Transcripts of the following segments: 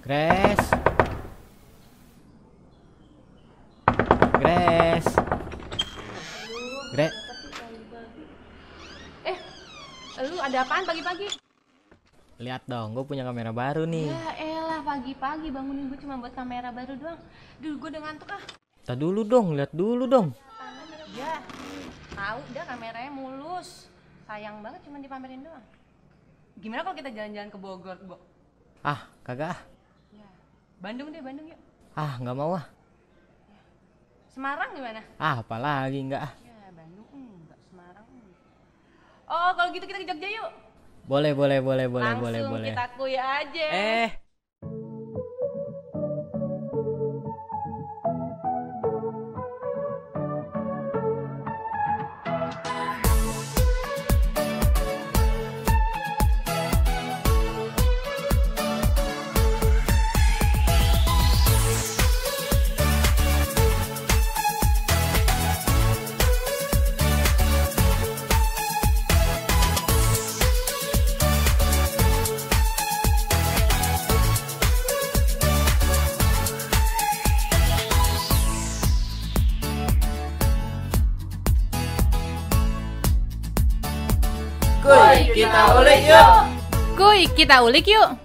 Grace, Grace, Grace. Lu ada apaan pagi-pagi? Lihat dong, gue punya kamera baru nih. Ya elah, pagi-pagi bangunin gue cuma buat kamera baru doang. Duh, gue udah ngantuk ah. Lihat dulu dong, lihat dulu dong. Ya, tahu dah kameranya mulus. Sayang banget cuma dipamerin doang. Gimana kalau kita jalan-jalan ke Bogor, Bo? Ah, kagak ah. Ya, Bandung deh, Bandung yuk. Ah, nggak mau ah. Semarang gimana? Ah, apalagi nggak ah. Ya, Bandung enggak, Semarang enggak. Oh, kalau gitu kita ke Jogja yuk. Boleh. Langsung kita kuy aja. Kuy, kita ulik yuk. Kuy, kita ulik yuk.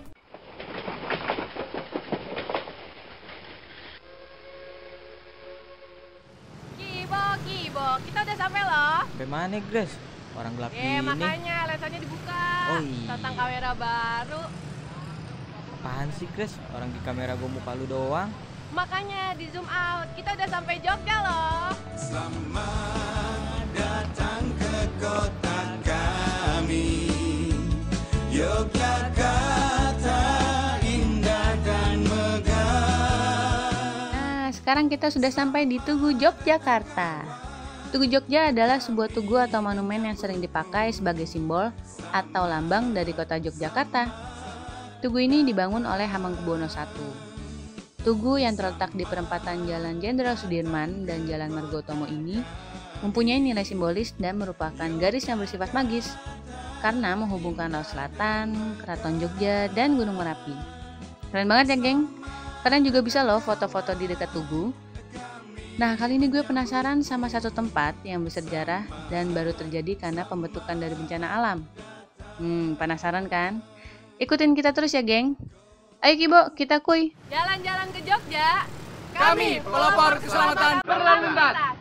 Kibo, kita udah sampai loh. Sampai mana, Grace? Orang gelap gini. Makanya lensanya dibuka. Oh, iya. Tentang kamera baru. Apaan sih, Grace? Orang di kamera gue muka lu doang. Makanya di zoom out. Kita udah sampai Jogja loh. Selamat datang ke kota kami, Yogyakarta, indah dan megah. Nah, sekarang kita sudah sampai di Tugu Yogyakarta. Tugu Jogja adalah sebuah tugu atau monumen yang sering dipakai sebagai simbol atau lambang dari kota Yogyakarta. Tugu ini dibangun oleh Hamengkubuwono I. Tugu yang terletak di perempatan Jalan Jenderal Sudirman dan Jalan Margotomo ini mempunyai nilai simbolis dan merupakan garis yang bersifat magis karena menghubungkan Laut Selatan, Keraton Jogja, dan Gunung Merapi. Keren banget ya, geng? Kalian juga bisa loh foto-foto di dekat tugu. Nah, kali ini gue penasaran sama satu tempat yang bersejarah dan baru terjadi karena pembentukan dari bencana alam. Penasaran kan? Ikutin kita terus ya, geng. Ayo Kibo, kita kuy. Jalan-jalan ke Jogja. Kami, pelopor keselamatan berlalu lintas.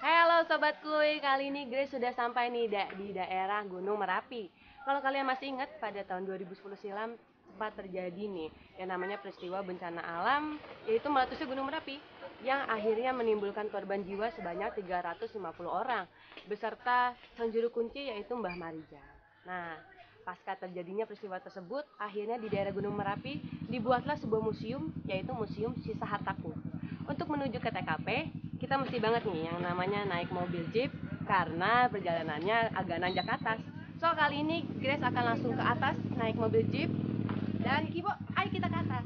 Halo Sobat Kuy, kali ini Grace sudah sampai nih di daerah Gunung Merapi. Kalau kalian masih ingat pada tahun 2010 silam sempat terjadi nih yang namanya peristiwa bencana alam, yaitu meletusnya Gunung Merapi yang akhirnya menimbulkan korban jiwa sebanyak 350 orang beserta sang juru kunci yaitu Mbah Marijal. Nah, pasca terjadinya peristiwa tersebut, akhirnya di daerah Gunung Merapi dibuatlah sebuah museum yaitu Museum Sisa Hartaku. Untuk menuju ke TKP, kita mesti banget nih yang namanya naik mobil jeep karena perjalanannya agak nanjak ke atas. So kali ini Grace akan langsung ke atas naik mobil jeep dan Kibo, ayo kita ke atas.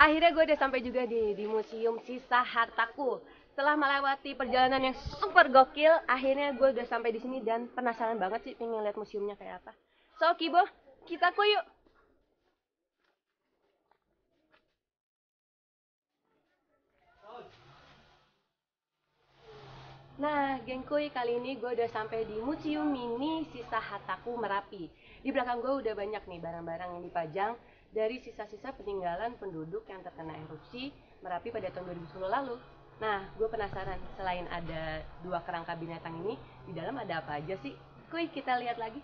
Akhirnya gue udah sampai juga di Museum Sisa Hartaku. Setelah melewati perjalanan yang super gokil, akhirnya gue udah sampai di sini dan penasaran banget sih pengen lihat museumnya kayak apa. So Kibo, kita kuy yuk. Nah, geng kuy, kali ini gue udah sampai di Museum Mini Sisa Hartaku Merapi. Di belakang gue udah banyak nih barang-barang yang dipajang dari sisa-sisa peninggalan penduduk yang terkena erupsi Merapi pada tahun 2010 lalu. Nah, gue penasaran, selain ada dua kerangka binatang ini, di dalam ada apa aja sih? Kuy, kita lihat lagi.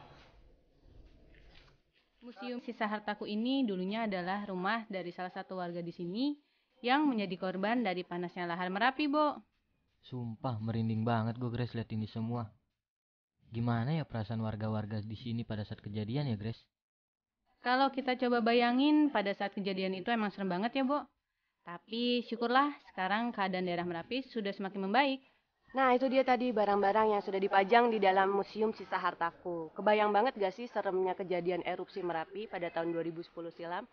Museum Sisa Hartaku ini dulunya adalah rumah dari salah satu warga di sini yang menjadi korban dari panasnya lahar Merapi, Bo. Sumpah merinding banget gue Grace liat ini semua. Gimana ya perasaan warga-warga di sini pada saat kejadian ya Grace? Kalau kita coba bayangin pada saat kejadian itu emang serem banget ya, Bo. Tapi syukurlah sekarang keadaan daerah Merapi sudah semakin membaik. Nah, itu dia tadi barang-barang yang sudah dipajang di dalam Museum Sisa Hartaku. Kebayang banget gak sih seremnya kejadian erupsi Merapi pada tahun 2010 silam?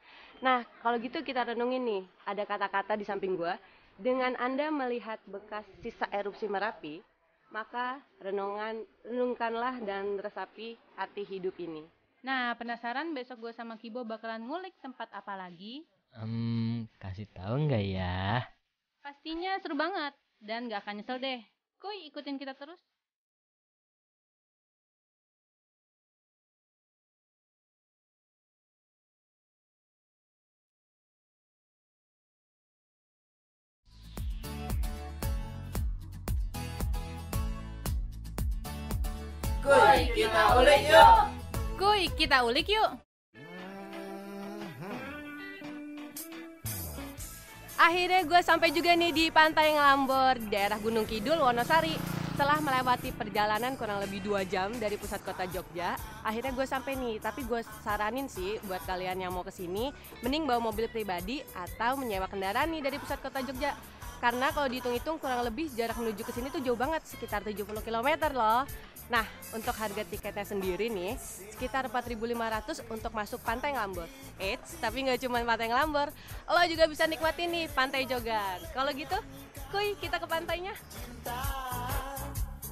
Nah, kalau gitu kita renungin nih. Ada kata-kata di samping gua. Dengan Anda melihat bekas sisa erupsi Merapi, maka renungkanlah dan resapi hati hidup ini. Nah, penasaran besok gue sama Kibo bakalan ngulik tempat apa lagi? Kasih tahu nggak ya? Pastinya seru banget dan gak akan nyesel deh. Kuy, ikutin kita terus. Kuy, kita ulik yuk. Kuy, kita ulik yuk. Akhirnya gue sampai juga nih di Pantai Ngelambor, daerah Gunung Kidul, Wonosari. Setelah melewati perjalanan kurang lebih 2 jam dari pusat kota Jogja, akhirnya gue sampai nih. Tapi gue saranin sih buat kalian yang mau kesini, mending bawa mobil pribadi atau menyewa kendaraan nih dari pusat kota Jogja. Karena kalau dihitung-hitung kurang lebih jarak menuju ke sini tuh jauh banget, sekitar 70 km loh. Nah, untuk harga tiketnya sendiri nih, sekitar 4.500 untuk masuk Pantai Ngelambor. Eits, tapi nggak cuma Pantai Ngelambor, lo juga bisa nikmatin nih Pantai Jogan. Kalau gitu, kuy, kita ke pantainya.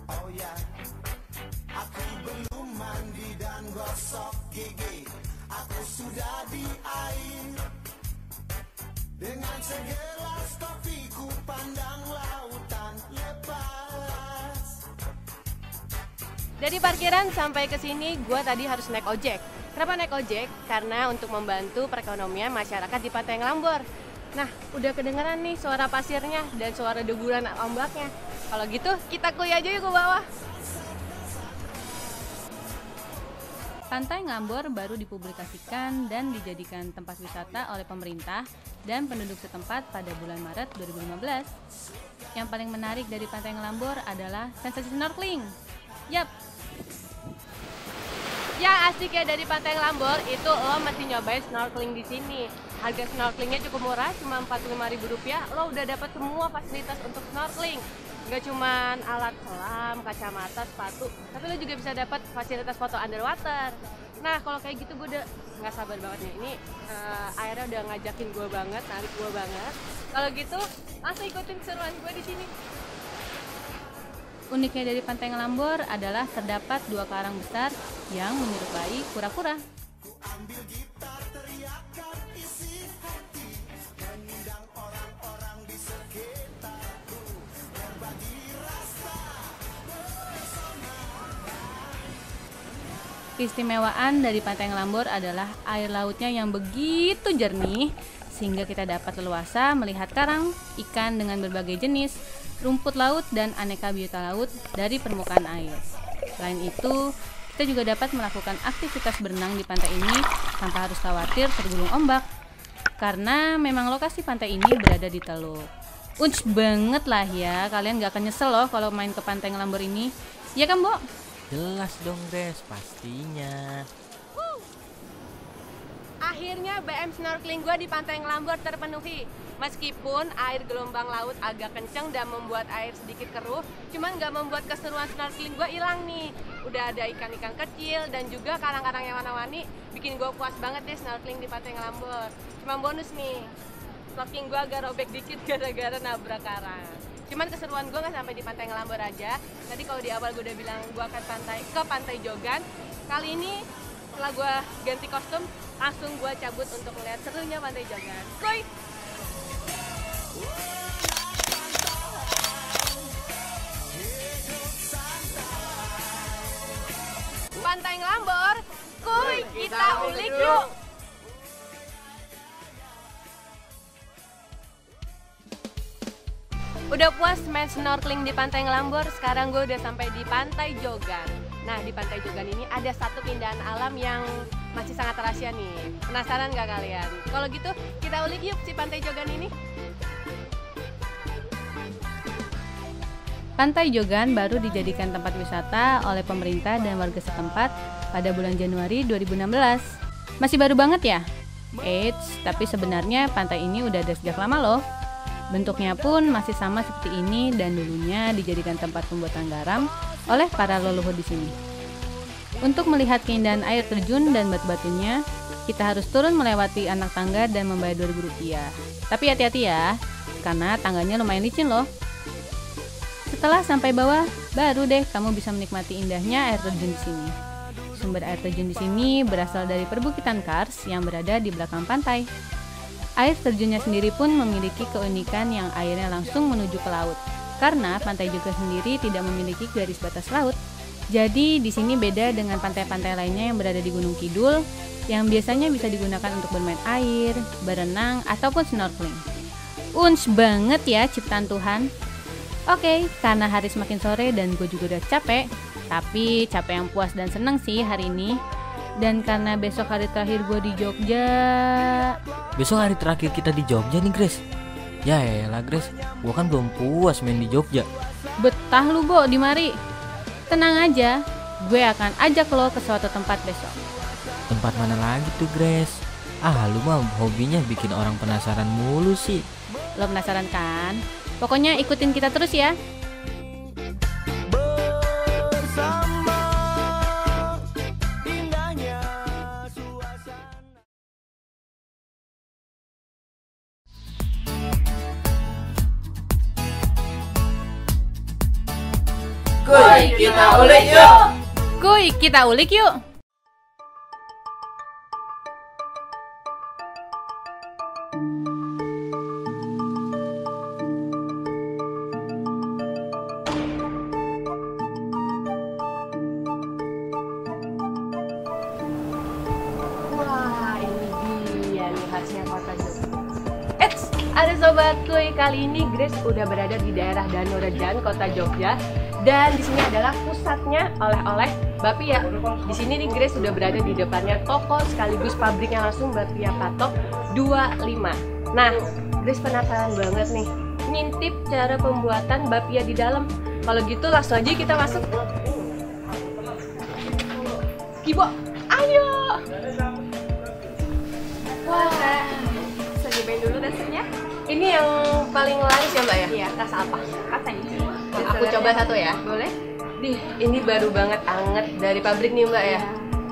Oh ya, aku belum mandi dan gosok gigi. Aku sudah di air. Dengan segelas kopi ku pandang lautan lepas. Dari parkiran sampai ke sini, gue tadi harus naik ojek. Kenapa naik ojek? Karena untuk membantu perekonomian masyarakat di Pantai Ngelambor. Nah, udah kedengeran nih suara pasirnya dan suara deburan ombaknya. Kalau gitu, kita kuy aja yuk ke bawah. Pantai Ngelambor baru dipublikasikan dan dijadikan tempat wisata oleh pemerintah dan penduduk setempat pada bulan Maret 2015. Yang paling menarik dari Pantai Ngelambor adalah sensasi snorkeling. Yap. Yang asik ya dari Pantai Ngelambor itu lo mesti nyobain snorkeling di sini. Harga snorkelingnya cukup murah, cuma Rp45.000. Lo udah dapat semua fasilitas untuk snorkeling. Gak cuma alat selam, kacamata, sepatu, tapi lo juga bisa dapat fasilitas foto underwater. Nah, kalau kayak gitu gue udah nggak sabar banget nih. Ini airnya udah ngajakin gue banget, narik gue banget. Kalau gitu, langsung ikutin keseruan gue di sini. Uniknya dari Pantai Ngelambor adalah terdapat 2 karang besar yang menyerupai kura-kura. Keistimewaan dari Pantai Ngelambor adalah air lautnya yang begitu jernih sehingga kita dapat leluasa melihat karang, ikan dengan berbagai jenis, rumput laut dan aneka biota laut dari permukaan air. Selain itu, kita juga dapat melakukan aktivitas berenang di pantai ini tanpa harus khawatir tergulung ombak. Karena memang lokasi pantai ini berada di teluk. Unch banget lah ya, kalian gak akan nyesel loh kalau main ke Pantai Ngelambor ini. Ya kan, Bo? Jelas dong Grace, pastinya. Akhirnya BM snorkeling gue di Pantai Ngelambor terpenuhi. Meskipun air gelombang laut agak kenceng dan membuat air sedikit keruh, cuman nggak membuat keseruan snorkeling gue hilang nih. Udah ada ikan-ikan kecil dan juga karang-karang yang warna-warni, bikin gue puas banget deh snorkeling di Pantai Ngelambor. Cuma bonus nih, stocking gue agak robek dikit gara-gara nabrak karang. Cuman keseruan gue nggak sampai di Pantai Ngelambor aja. Tadi kalau di awal gue udah bilang gue akan ke Pantai Jogan. Kali ini setelah gue ganti kostum, langsung gue cabut untuk melihat serunya Pantai Jogan. Kuy! Pantai Ngelambor, kuy, kita ulik yuk! Udah puas main snorkeling di Pantai Ngelambor, sekarang gue udah sampai di Pantai Jogan. Nah, di Pantai Jogan ini ada satu keindahan alam yang masih sangat rahasia nih. Penasaran nggak kalian? Kalau gitu, kita ulik yuk si Pantai Jogan ini. Pantai Jogan baru dijadikan tempat wisata oleh pemerintah dan warga setempat pada bulan Januari 2016. Masih baru banget ya? Eits, tapi sebenarnya pantai ini udah ada sejak lama loh. Bentuknya pun masih sama seperti ini dan dulunya dijadikan tempat pembuatan garam oleh para leluhur di sini. Untuk melihat keindahan air terjun dan batu-batunya, kita harus turun melewati anak tangga dan membayar Rp2.000. Tapi hati-hati ya, karena tangganya lumayan licin loh. Setelah sampai bawah, baru deh kamu bisa menikmati indahnya air terjun di sini. Sumber air terjun di sini berasal dari perbukitan kars yang berada di belakang pantai. Air terjunnya sendiri pun memiliki keunikan yang airnya langsung menuju ke laut. Karena pantai juga sendiri tidak memiliki garis batas laut. Jadi di sini beda dengan pantai-pantai lainnya yang berada di Gunung Kidul yang biasanya bisa digunakan untuk bermain air, berenang, ataupun snorkeling. Uns banget ya ciptaan Tuhan. Oke, karena hari semakin sore dan gue juga udah capek, tapi capek yang puas dan seneng sih hari ini. Dan karena besok hari terakhir gue di Jogja. Besok hari terakhir kita di Jogja nih, Grace. Ya elah, Grace, gua kan belum puas main di Jogja. Betah lu, Bo, di mari. Tenang aja, gue akan ajak lo ke suatu tempat besok. Tempat mana lagi tuh, Grace? Ah, lu mah hobinya bikin orang penasaran mulu sih. Lo penasaran kan? Pokoknya ikutin kita terus ya. Kuy, kita ulik yuk. Kuy, kita ulik yuk. Wah, ini dia nih khasnya kota Jogja. Eits, ada sobat kuy, kali ini Grace udah berada di daerah Danau Rejan, kota Jogja. Dan di sini adalah pusatnya oleh-oleh Bapia. Di sini nih Grace sudah berada di depannya toko sekaligus pabriknya langsung Bapia Patok 25. Nah, Grace penasaran banget nih ngintip cara pembuatan Bapia di dalam. Kalau gitu langsung aja kita masuk. Kibo, ayo. Wah, bisa nyobain dulu rasanya. Ini yang paling laris ya Mbak ya? Iya, rasa apa? Rasa ini. Aku coba satu ya. Boleh? Ini baru banget anget dari pabrik nih Mbak ya.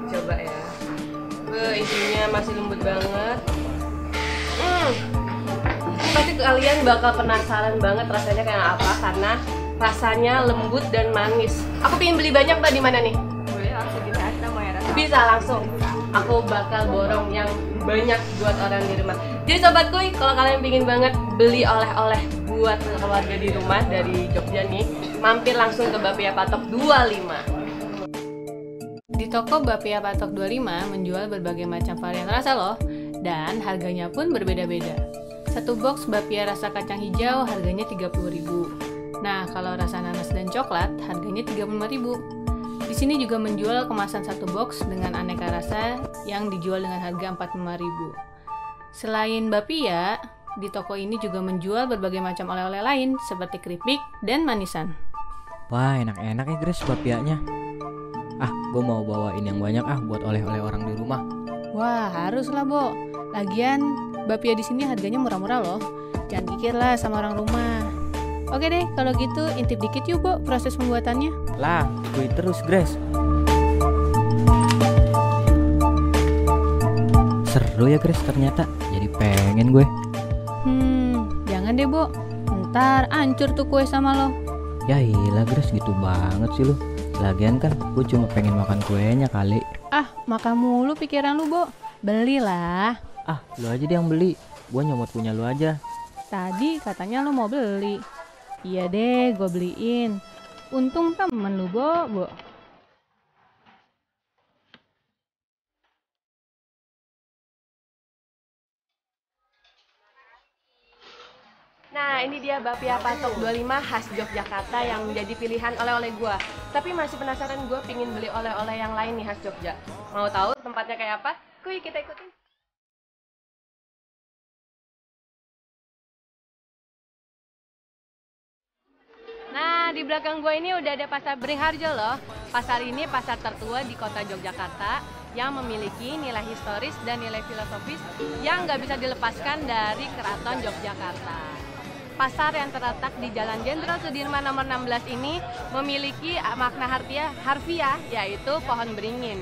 Coba ya. Isinya masih lembut banget. Pasti kalian bakal penasaran banget rasanya kayak apa karena rasanya lembut dan manis. Aku pengen beli banyak Mbak, di mana nih? Boleh langsung kita aja mau ya rasa. Bisa langsung. Aku bakal borong yang banyak buat orang di rumah. Jadi sobat kuy, kalau kalian pengen banget beli oleh-oleh buat keluarga di rumah dari Jogja nih, mampir langsung ke Bapia Patok 25. Di toko Bapia Patok 25 menjual berbagai macam varian rasa loh, dan harganya pun berbeda-beda. Satu box Bapia rasa kacang hijau harganya 30.000. Nah, kalau rasa nanas dan coklat harganya 35.000. Di sini juga menjual kemasan satu box dengan aneka rasa yang dijual dengan harga 45.000. Selain Bapia, di toko ini juga menjual berbagai macam oleh-oleh lain seperti keripik dan manisan. Wah, enak-enak ya Grace bapianya. Ah, gue mau bawain yang banyak buat oleh-oleh orang di rumah. Wah, haruslah, Bo. Lagian, Bapia di sini harganya murah-murah loh. Jangan kikir lah sama orang rumah. Oke deh, kalau gitu intip dikit yuk, Bo, proses pembuatannya. Lah, gue terus Grace. Seru ya Grace ternyata. Jadi pengen gue. Jangan deh, Bo. Ntar hancur tuh kue sama lo. Ya iyalah Grace, gitu banget sih lu. Lagian kan gue cuma pengen makan kuenya kali. Ah, makan mulu pikiran lu, Bo. Belilah. Ah, lu aja deh yang beli. Gue nyomot punya lu aja. Tadi katanya lu mau beli. Iya deh, gue beliin. Untung temen lu, Bo. Nah, ini dia bapia patok 25 khas Yogyakarta yang menjadi pilihan oleh-oleh gua. Tapi masih penasaran gua pingin beli oleh-oleh yang lain nih khas Jogja. Mau tahu tempatnya kayak apa? Kuy, kita ikutin. Nah, di belakang gue ini udah ada Pasar Beringharjo loh. Pasar ini pasar tertua di kota Yogyakarta yang memiliki nilai historis dan nilai filosofis yang nggak bisa dilepaskan dari Keraton Yogyakarta. Pasar yang terletak di Jalan Jenderal Sudirman nomor 16 ini memiliki makna harfiah yaitu pohon beringin.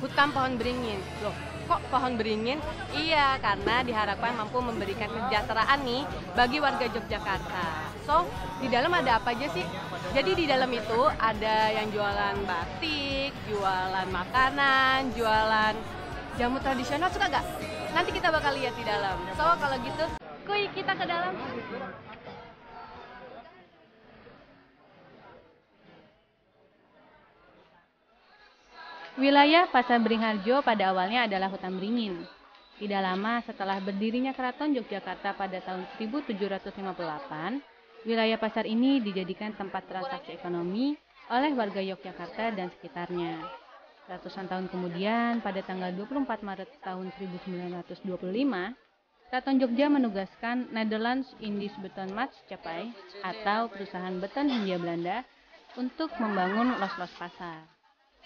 Hutan pohon beringin. Loh, kok pohon beringin? Iya, karena diharapkan mampu memberikan kesejahteraan nih bagi warga Yogyakarta. So, di dalam ada apa aja sih? Jadi di dalam itu ada yang jualan batik, jualan makanan, jualan jamu tradisional, suka gak? Nanti kita bakal lihat di dalam. So, kalau gitu, kuy, kita ke dalam. Wilayah Pasar Beringharjo pada awalnya adalah hutan beringin. Tidak lama setelah berdirinya Keraton Yogyakarta pada tahun 1758, wilayah pasar ini dijadikan tempat transaksi ekonomi oleh warga Yogyakarta dan sekitarnya. Ratusan tahun kemudian, pada tanggal 24 Maret tahun 1925, Keraton Jogja menugaskan Nederlands Indisch Beton Maatschappij atau perusahaan beton Hindia Belanda untuk membangun los-los pasar.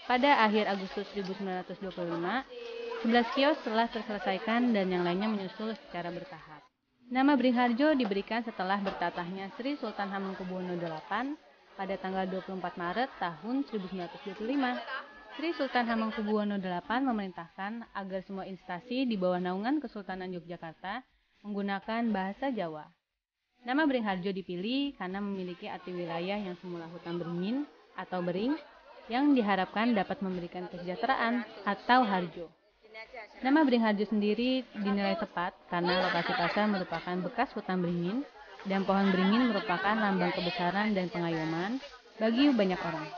Pada akhir Agustus 1925, 11 kios telah terselesaikan dan yang lainnya menyusul secara bertahap. Nama Beringharjo diberikan setelah bertatahnya Sri Sultan Hamengkubuwono VIII pada tanggal 24 Maret tahun 1925. Sri Sultan Hamengkubuwono VIII memerintahkan agar semua instansi di bawah naungan Kesultanan Yogyakarta menggunakan bahasa Jawa. Nama Beringharjo dipilih karena memiliki arti wilayah yang semula hutan beringin atau bering yang diharapkan dapat memberikan kesejahteraan atau harjo. Nama Beringharjo sendiri dinilai tepat karena lokasi pasar merupakan bekas hutan beringin dan pohon beringin merupakan lambang kebesaran dan pengayoman bagi banyak orang.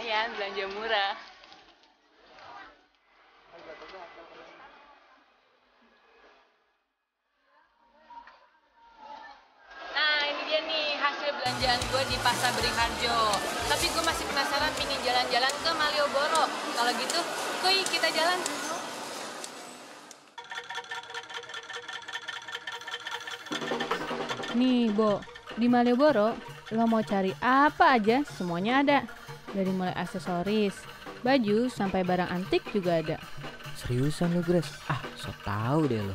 Lumayan, belanja murah. Nah, ini dia nih hasil belanjaan gue di Pasar Beringharjo. Tapi gue masih penasaran pingin jalan-jalan ke Malioboro. Kalau gitu, kuy, kita jalan. Nih, Bo, di Malioboro, lo mau cari apa aja, semuanya ada. Dari mulai aksesoris, baju, sampai barang antik juga ada. Seriusan lu, Grace? Ah, so tau deh lo.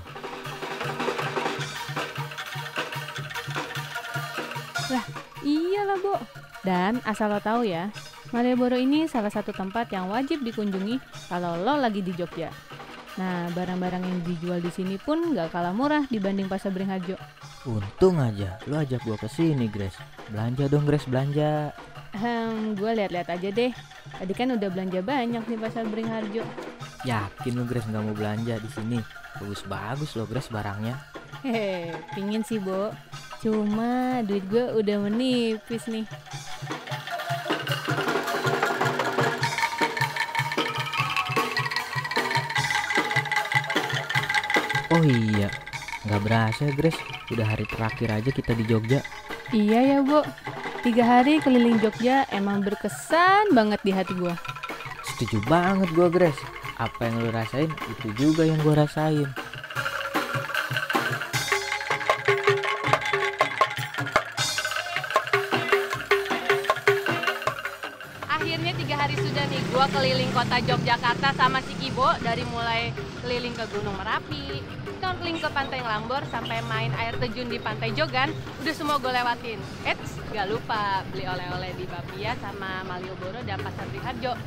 Lah, iyalah, Bo. Dan asal lo tahu ya, Malioboro ini salah satu tempat yang wajib dikunjungi kalau lo lagi di Jogja. Nah, barang-barang yang dijual di sini pun gak kalah murah dibanding Pasar Beringharjo. Untung aja lu ajak gua ke sini, Grace. Belanja dong, Grace, belanja. Gue lihat-lihat aja deh. Tadi kan udah belanja banyak di Pasar Beringharjo. Yakin lu, Grace, nggak mau belanja di sini? Bagus-bagus loh, Grace, barangnya. Hehe, pingin sih, Bo. Cuma duit gue udah menipis nih. Oh iya, nggak berasa ya, Grace. Udah hari terakhir aja kita di Jogja. Iya ya, Bo. 3 hari keliling Jogja emang berkesan banget di hati gue. Setuju banget gue, Grace. Apa yang lu rasain, itu juga yang gue rasain. Akhirnya 3 hari sudah nih gue keliling kota Yogyakarta sama si Kibo. Dari mulai keliling ke Gunung Merapi, ke snorkeling ke Pantai Ngelambor sampai main air terjun di Pantai Jogan, udah semua gue lewatin. Gak lupa beli oleh-oleh di Bapia sama Malioboro dan Pasar Beringharjo.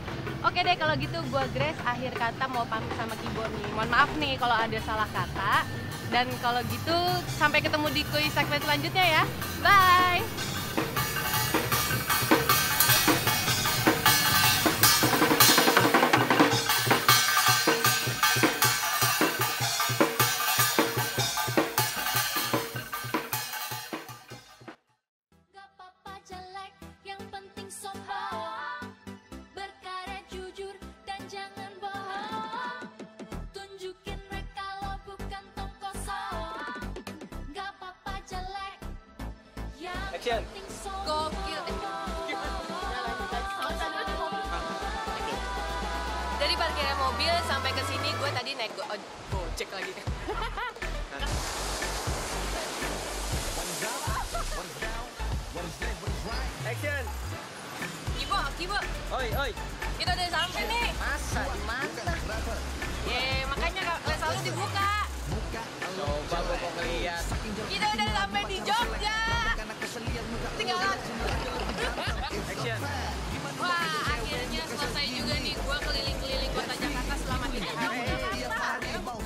Oke deh, kalau gitu gue Grace akhir kata mau pamit sama Kibo nih. Mohon maaf nih kalau ada salah kata. Dan kalau gitu sampai ketemu di kuis segmen selanjutnya ya. Bye. Gak apa-apa jelek, yang penting sombong. Berkarya jujur dan jangan bohong. Tunjukin mereka lo bukan tong kosong. Gak apa-apa jelek, yang penting sombong. Gokil. Dari parkirnya mobil sampai ke sini gue tadi naik gojek lagi. Action. Kibo. Oi, oi. Kita udah sampai nih. Masa di mana? Makanya lensa lu dibuka. Coba gua kok ngeliat. Kita udah sampai di Jogja. Tinggal Action. wah, akhirnya selesai juga nih gua keliling-keliling kota Jakarta selama 3 hari.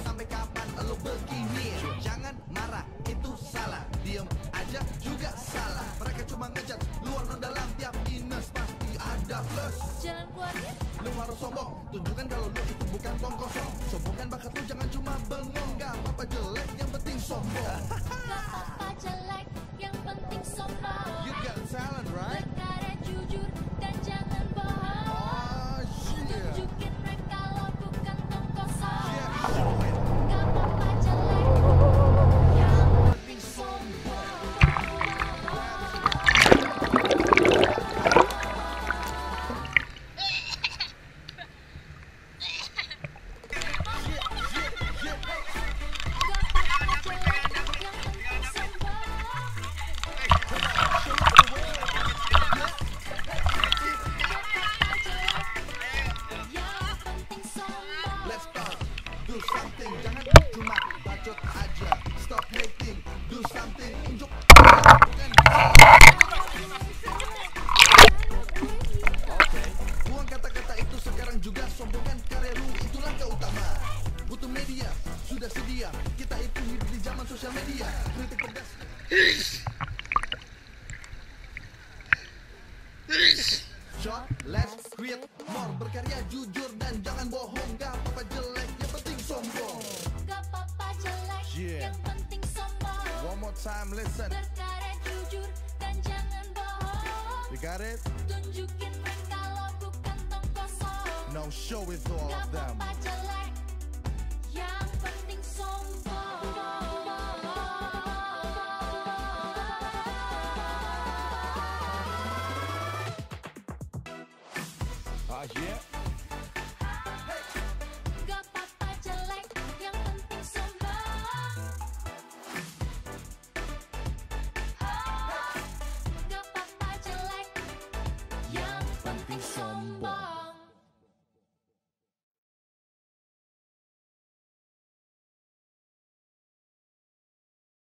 Sampai kapan lo begini? Jangan marah, itu salah. Diem aja juga salah. Mereka cuma ngejar luar dan dalam, tiap minus pasti ada plus. Jalan keluarnya Lu harus sombong, tunjukkan kalau lu itu bukan tong kosong. Sombongkan bakat lu, jangan cuma bengong. Gak apa-apa jelek, yang penting sombong. gak apa-apa jelek, yang penting sombong. You got talent, right? Berkarya jujur dan jangan bohong. Oh shit. Tunjukin mereka lo bukan tong kosong. Yeah, show it. Gak apa-apa jelek, yang penting sombong. Let's start. Do something, jangan cuma bacot aja. Stop hating, do something. Unjuk. Oke, buang kata-kata itu sekarang juga. Sombongkan karya lu, itulah keutama. Butuh media, sudah sedia. Kita itu hidup di zaman sosial media. Kritik pedas. Short, let's create more. Berkarya jujur dan jangan bohong. Gak apa-apa jelek, yang penting sombong. Gak apa-apa jelek, Yeah. yang penting sombong. One more time, listen. Berkarya jujur dan jangan bohong. You got it? Tunjukin mereka lo bukan tong kosong. Now show it to all Gak of them. apa-apa jelek,